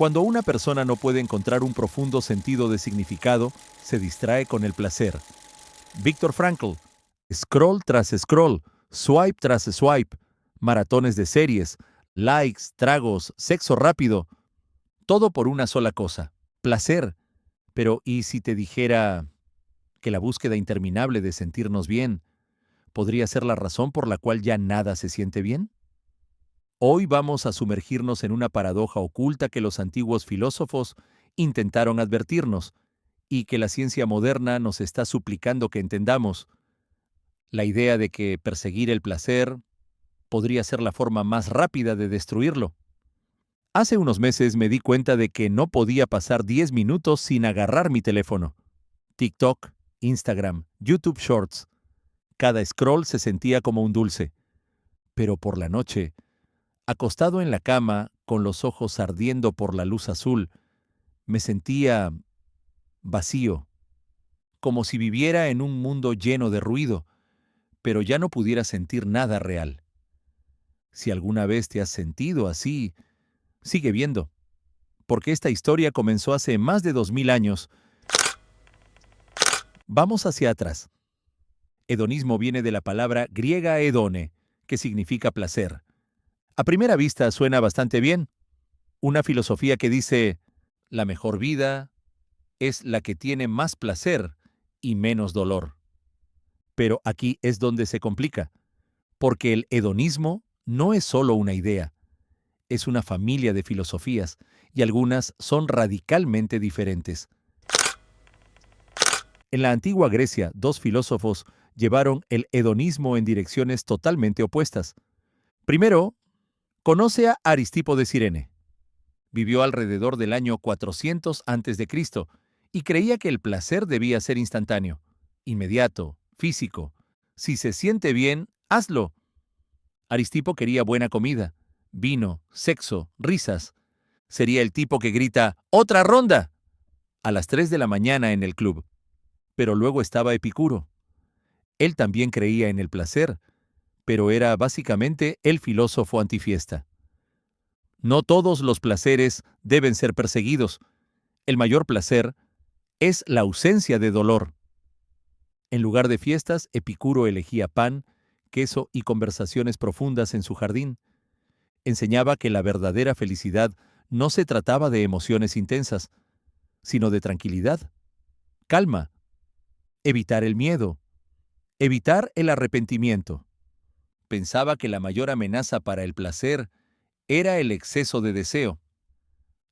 Cuando una persona no puede encontrar un profundo sentido de significado, se distrae con el placer. Viktor Frankl, scroll tras scroll, swipe tras swipe, maratones de series, likes, tragos, sexo rápido, todo por una sola cosa, placer. Pero ¿y si te dijera que la búsqueda interminable de sentirnos bien podría ser la razón por la cual ya nada se siente bien? Hoy vamos a sumergirnos en una paradoja oculta que los antiguos filósofos intentaron advertirnos y que la ciencia moderna nos está suplicando que entendamos: la idea de que perseguir el placer podría ser la forma más rápida de destruirlo. Hace unos meses me di cuenta de que no podía pasar 10 minutos sin agarrar mi teléfono. TikTok, Instagram, YouTube Shorts. Cada scroll se sentía como un dulce. Pero por la noche, acostado en la cama, con los ojos ardiendo por la luz azul, me sentía vacío, como si viviera en un mundo lleno de ruido, pero ya no pudiera sentir nada real. Si alguna vez te has sentido así, sigue viendo, porque esta historia comenzó hace más de 2000 años. Vamos hacia atrás. Hedonismo viene de la palabra griega hedone, que significa placer. A primera vista suena bastante bien. Una filosofía que dice: la mejor vida es la que tiene más placer y menos dolor. Pero aquí es donde se complica, porque el hedonismo no es solo una idea, es una familia de filosofías, y algunas son radicalmente diferentes. En la antigua Grecia, dos filósofos llevaron el hedonismo en direcciones totalmente opuestas. Primero, conoce a Aristipo de Cirene. Vivió alrededor del año 400 a.C. y creía que el placer debía ser instantáneo, inmediato, físico. Si se siente bien, hazlo. Aristipo quería buena comida, vino, sexo, risas. Sería el tipo que grita «¡Otra ronda!» a las 3 de la mañana en el club. Pero luego estaba Epicuro. Él también creía en el placer, pero era básicamente el filósofo antifiesta. No todos los placeres deben ser perseguidos. El mayor placer es la ausencia de dolor. En lugar de fiestas, Epicuro elegía pan, queso y conversaciones profundas en su jardín. Enseñaba que la verdadera felicidad no se trataba de emociones intensas, sino de tranquilidad, calma, evitar el miedo, evitar el arrepentimiento. Pensaba que la mayor amenaza para el placer era el exceso de deseo.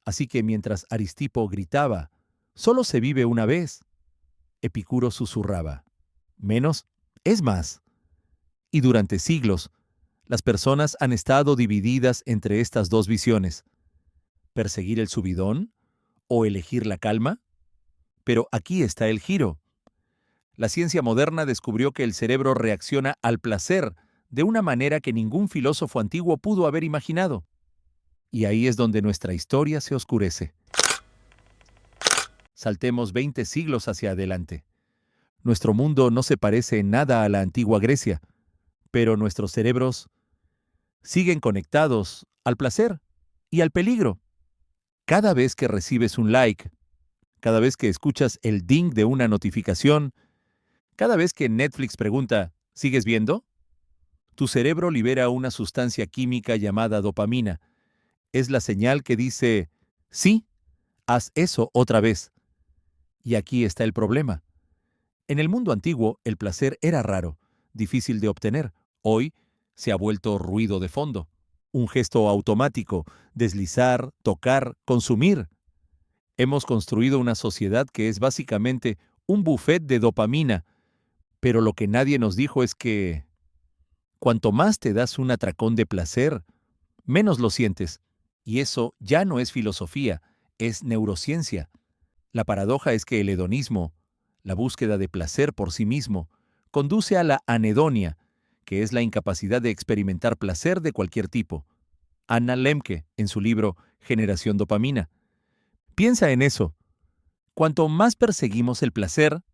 Así que mientras Aristipo gritaba, «Solo se vive una vez», Epicuro susurraba, «Menos es más». Y durante siglos, las personas han estado divididas entre estas dos visiones: perseguir el subidón o elegir la calma. Pero aquí está el giro. La ciencia moderna descubrió que el cerebro reacciona al placer de una manera que ningún filósofo antiguo pudo haber imaginado. Y ahí es donde nuestra historia se oscurece. Saltemos 20 siglos hacia adelante. Nuestro mundo no se parece en nada a la antigua Grecia, pero nuestros cerebros siguen conectados al placer y al peligro. Cada vez que recibes un like, cada vez que escuchas el ding de una notificación, cada vez que Netflix pregunta, ¿sigues viendo?, tu cerebro libera una sustancia química llamada dopamina. Es la señal que dice, sí, haz eso otra vez. Y aquí está el problema. En el mundo antiguo, el placer era raro, difícil de obtener. Hoy se ha vuelto ruido de fondo. Un gesto automático, deslizar, tocar, consumir. Hemos construido una sociedad que es básicamente un buffet de dopamina, pero lo que nadie nos dijo es que cuanto más te das un atracón de placer, menos lo sientes. Y eso ya no es filosofía, es neurociencia. La paradoja es que el hedonismo, la búsqueda de placer por sí mismo, conduce a la anedonia, que es la incapacidad de experimentar placer de cualquier tipo. Anna Lemke, en su libro Generación Dopamina. Piensa en eso. Cuanto más perseguimos el placer,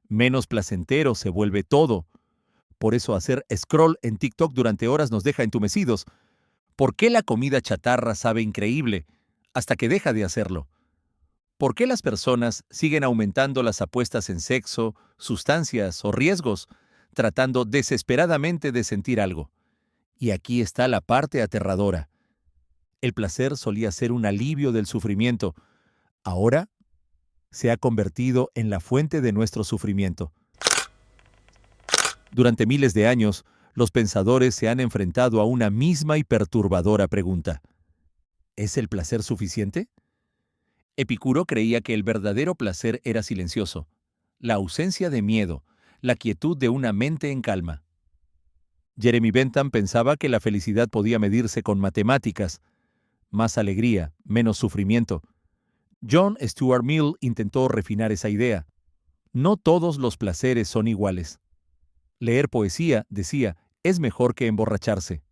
menos placentero se vuelve todo. Por eso hacer scroll en TikTok durante horas nos deja entumecidos. ¿Por qué la comida chatarra sabe increíble? hasta que deja de hacerlo. ¿Por qué las personas siguen aumentando las apuestas en sexo, sustancias o riesgos, tratando desesperadamente de sentir algo? Y aquí está la parte aterradora. El placer solía ser un alivio del sufrimiento. Ahora se ha convertido en la fuente de nuestro sufrimiento. Durante miles de años, los pensadores se han enfrentado a una misma y perturbadora pregunta. ¿Es el placer suficiente? Epicuro creía que el verdadero placer era silencioso, la ausencia de miedo, la quietud de una mente en calma. Jeremy Bentham pensaba que la felicidad podía medirse con matemáticas, más alegría, menos sufrimiento. John Stuart Mill intentó refinar esa idea. No todos los placeres son iguales. Leer poesía, decía, es mejor que emborracharse.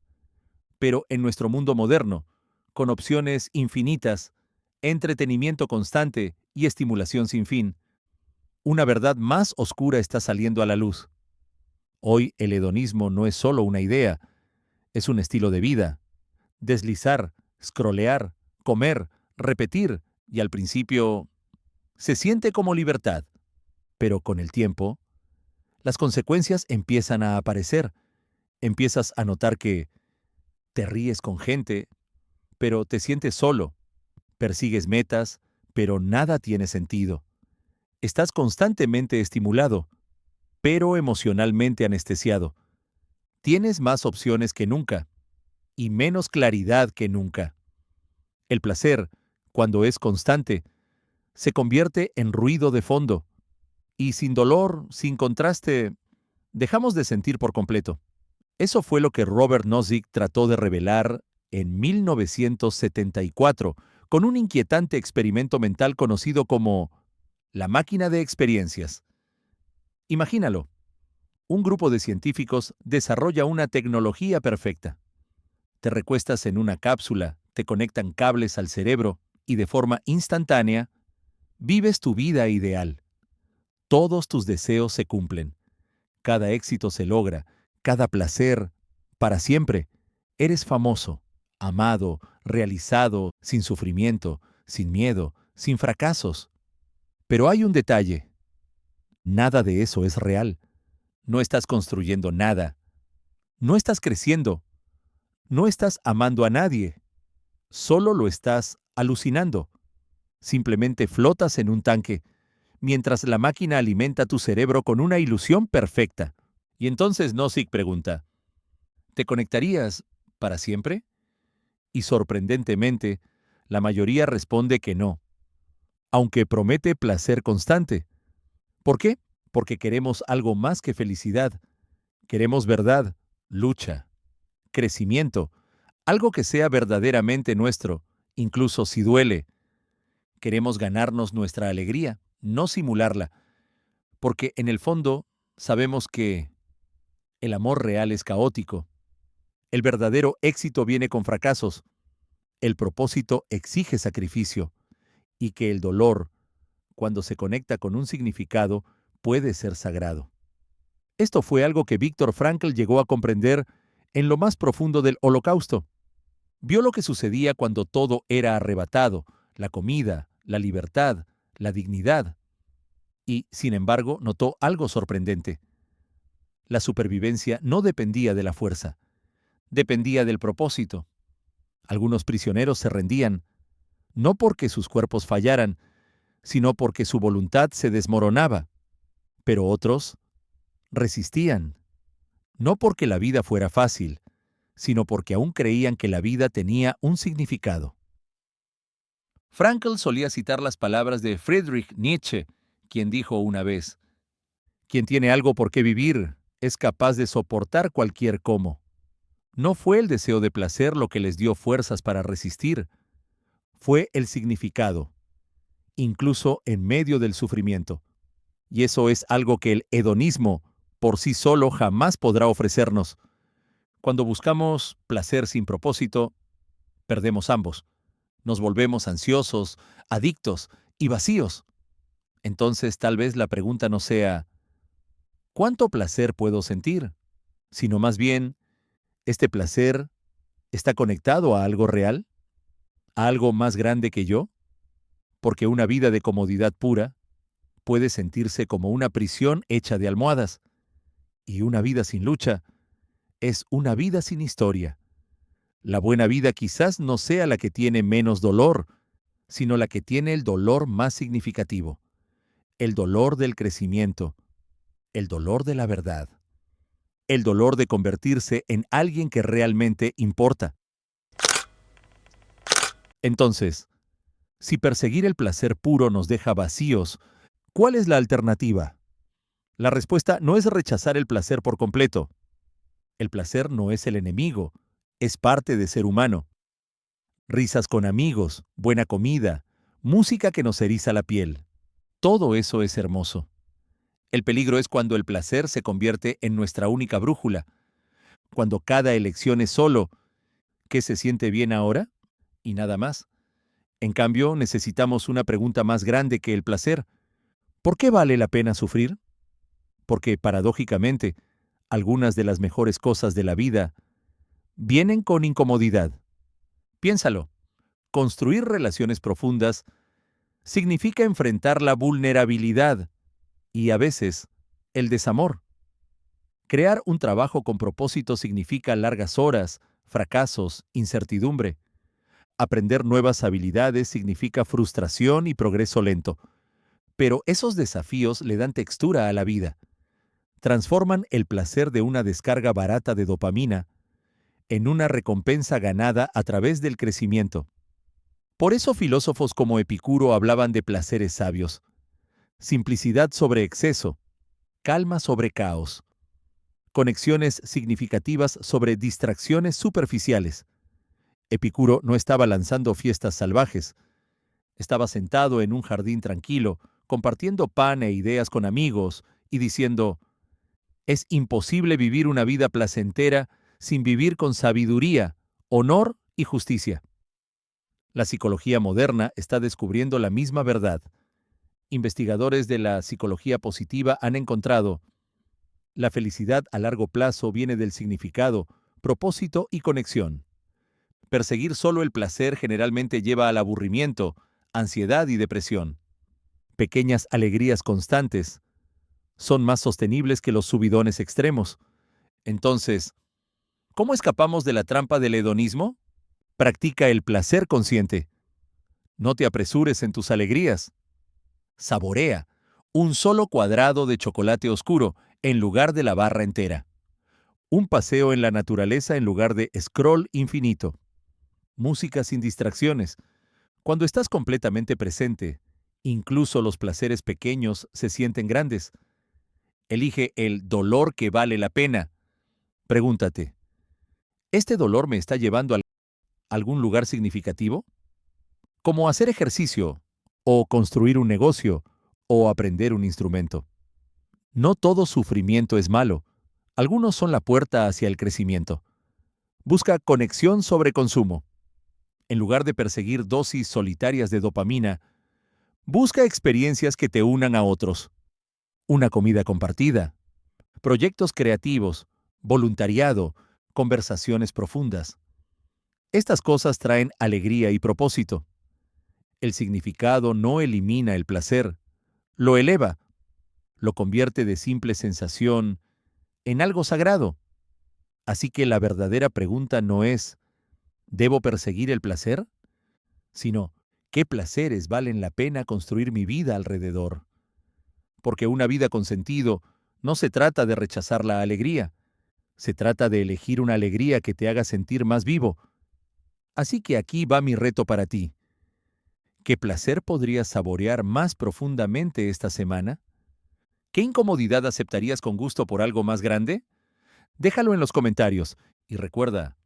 Pero en nuestro mundo moderno, con opciones infinitas, entretenimiento constante y estimulación sin fin, una verdad más oscura está saliendo a la luz. Hoy el hedonismo no es solo una idea, es un estilo de vida. Deslizar, scrollear, comer, repetir, y al principio se siente como libertad. Pero con el tiempo, las consecuencias empiezan a aparecer. Empiezas a notar que te ríes con gente, pero te sientes solo. Persigues metas, pero nada tiene sentido. Estás constantemente estimulado, pero emocionalmente anestesiado. Tienes más opciones que nunca y menos claridad que nunca. El placer, cuando es constante, se convierte en ruido de fondo y sin dolor, sin contraste, dejamos de sentir por completo. Eso fue lo que Robert Nozick trató de revelar en 1974 con un inquietante experimento mental conocido como la máquina de experiencias. Imagínalo. Un grupo de científicos desarrolla una tecnología perfecta. Te recuestas en una cápsula, te conectan cables al cerebro y de forma instantánea, vives tu vida ideal. Todos tus deseos se cumplen. Cada éxito se logra, cada placer, para siempre. Eres famoso, amado, realizado, sin sufrimiento, sin miedo, sin fracasos. Pero hay un detalle. Nada de eso es real. No estás construyendo nada. No estás creciendo. No estás amando a nadie. Solo lo estás alucinando. Simplemente flotas en un tanque, mientras la máquina alimenta tu cerebro con una ilusión perfecta. Y entonces Nozick pregunta, ¿te conectarías para siempre? Y sorprendentemente, la mayoría responde que no, aunque promete placer constante. ¿Por qué? Porque queremos algo más que felicidad. Queremos verdad, lucha, crecimiento, algo que sea verdaderamente nuestro, incluso si duele. Queremos ganarnos nuestra alegría, no simularla, porque en el fondo sabemos que el amor real es caótico. El verdadero éxito viene con fracasos. El propósito exige sacrificio y que el dolor, cuando se conecta con un significado, puede ser sagrado. Esto fue algo que Viktor Frankl llegó a comprender en lo más profundo del Holocausto. Vio lo que sucedía cuando todo era arrebatado, la comida, la libertad, la dignidad. Y, sin embargo, notó algo sorprendente. La supervivencia no dependía de la fuerza, dependía del propósito. Algunos prisioneros se rendían, no porque sus cuerpos fallaran, sino porque su voluntad se desmoronaba. Pero otros resistían, no porque la vida fuera fácil, sino porque aún creían que la vida tenía un significado. Frankl solía citar las palabras de Friedrich Nietzsche, quien dijo una vez, «Quien tiene algo por qué vivir es capaz de soportar cualquier cómo». No fue el deseo de placer lo que les dio fuerzas para resistir, fue el significado, incluso en medio del sufrimiento. Y eso es algo que el hedonismo por sí solo jamás podrá ofrecernos. Cuando buscamos placer sin propósito, perdemos ambos. Nos volvemos ansiosos, adictos y vacíos. Entonces tal vez la pregunta no sea, ¿cuánto placer puedo sentir? Sino más bien, ¿este placer está conectado a algo real? ¿A algo más grande que yo? Porque una vida de comodidad pura puede sentirse como una prisión hecha de almohadas, y una vida sin lucha es una vida sin historia. La buena vida quizás no sea la que tiene menos dolor, sino la que tiene el dolor más significativo, el dolor del crecimiento, el dolor de la verdad, el dolor de convertirse en alguien que realmente importa. Entonces, si perseguir el placer puro nos deja vacíos, ¿cuál es la alternativa? La respuesta no es rechazar el placer por completo. El placer no es el enemigo, es parte de ser humano. Risas con amigos, buena comida, música que nos eriza la piel. Todo eso es hermoso. El peligro es cuando el placer se convierte en nuestra única brújula, cuando cada elección es solo ¿qué se siente bien ahora? Y nada más. En cambio, necesitamos una pregunta más grande que el placer. ¿Por qué vale la pena sufrir? Porque, paradójicamente, algunas de las mejores cosas de la vida vienen con incomodidad. Piénsalo. Construir relaciones profundas significa enfrentar la vulnerabilidad y, a veces, el desamor. Crear un trabajo con propósito significa largas horas, fracasos, incertidumbre. Aprender nuevas habilidades significa frustración y progreso lento. Pero esos desafíos le dan textura a la vida. Transforman el placer de una descarga barata de dopamina en una recompensa ganada a través del crecimiento. Por eso filósofos como Epicuro hablaban de placeres sabios. Simplicidad sobre exceso, calma sobre caos, conexiones significativas sobre distracciones superficiales. Epicuro no estaba lanzando fiestas salvajes, estaba sentado en un jardín tranquilo, compartiendo pan e ideas con amigos y diciendo, es imposible vivir una vida placentera sin vivir con sabiduría, honor y justicia. La psicología moderna está descubriendo la misma verdad. Investigadores de la psicología positiva han encontrado la felicidad a largo plazo viene del significado, propósito y conexión. Perseguir solo el placer generalmente lleva al aburrimiento, ansiedad y depresión. Pequeñas alegrías constantes son más sostenibles que los subidones extremos. Entonces, ¿cómo escapamos de la trampa del hedonismo? Practica el placer consciente. No te apresures en tus alegrías. Saborea un solo cuadrado de chocolate oscuro en lugar de la barra entera. Un paseo en la naturaleza en lugar de scroll infinito. Música sin distracciones. Cuando estás completamente presente, incluso los placeres pequeños se sienten grandes. Elige el dolor que vale la pena. Pregúntate, ¿este dolor me está llevando a algún lugar significativo? Como hacer ejercicio, o construir un negocio, o aprender un instrumento. No todo sufrimiento es malo. Algunos son la puerta hacia el crecimiento. Busca conexión sobre consumo. En lugar de perseguir dosis solitarias de dopamina, busca experiencias que te unan a otros. Una comida compartida, proyectos creativos, voluntariado, conversaciones profundas. Estas cosas traen alegría y propósito. El significado no elimina el placer, lo eleva, lo convierte de simple sensación en algo sagrado. Así que la verdadera pregunta no es, ¿debo perseguir el placer? Sino, ¿qué placeres valen la pena construir mi vida alrededor? Porque una vida con sentido no se trata de rechazar la alegría, se trata de elegir una alegría que te haga sentir más vivo. Así que aquí va mi reto para ti. ¿Qué placer podrías saborear más profundamente esta semana? ¿Qué incomodidad aceptarías con gusto por algo más grande? Déjalo en los comentarios. Y recuerda,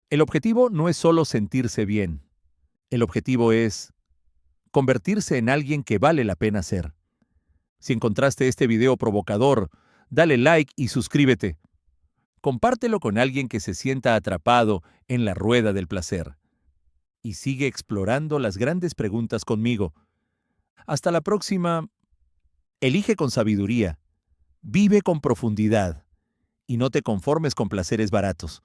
el objetivo no es solo sentirse bien. El objetivo es convertirse en alguien que vale la pena ser. Si encontraste este video provocador, dale like y suscríbete. Compártelo con alguien que se sienta atrapado en la rueda del placer. Y sigue explorando las grandes preguntas conmigo. Hasta la próxima. Elige con sabiduría, vive con profundidad y no te conformes con placeres baratos.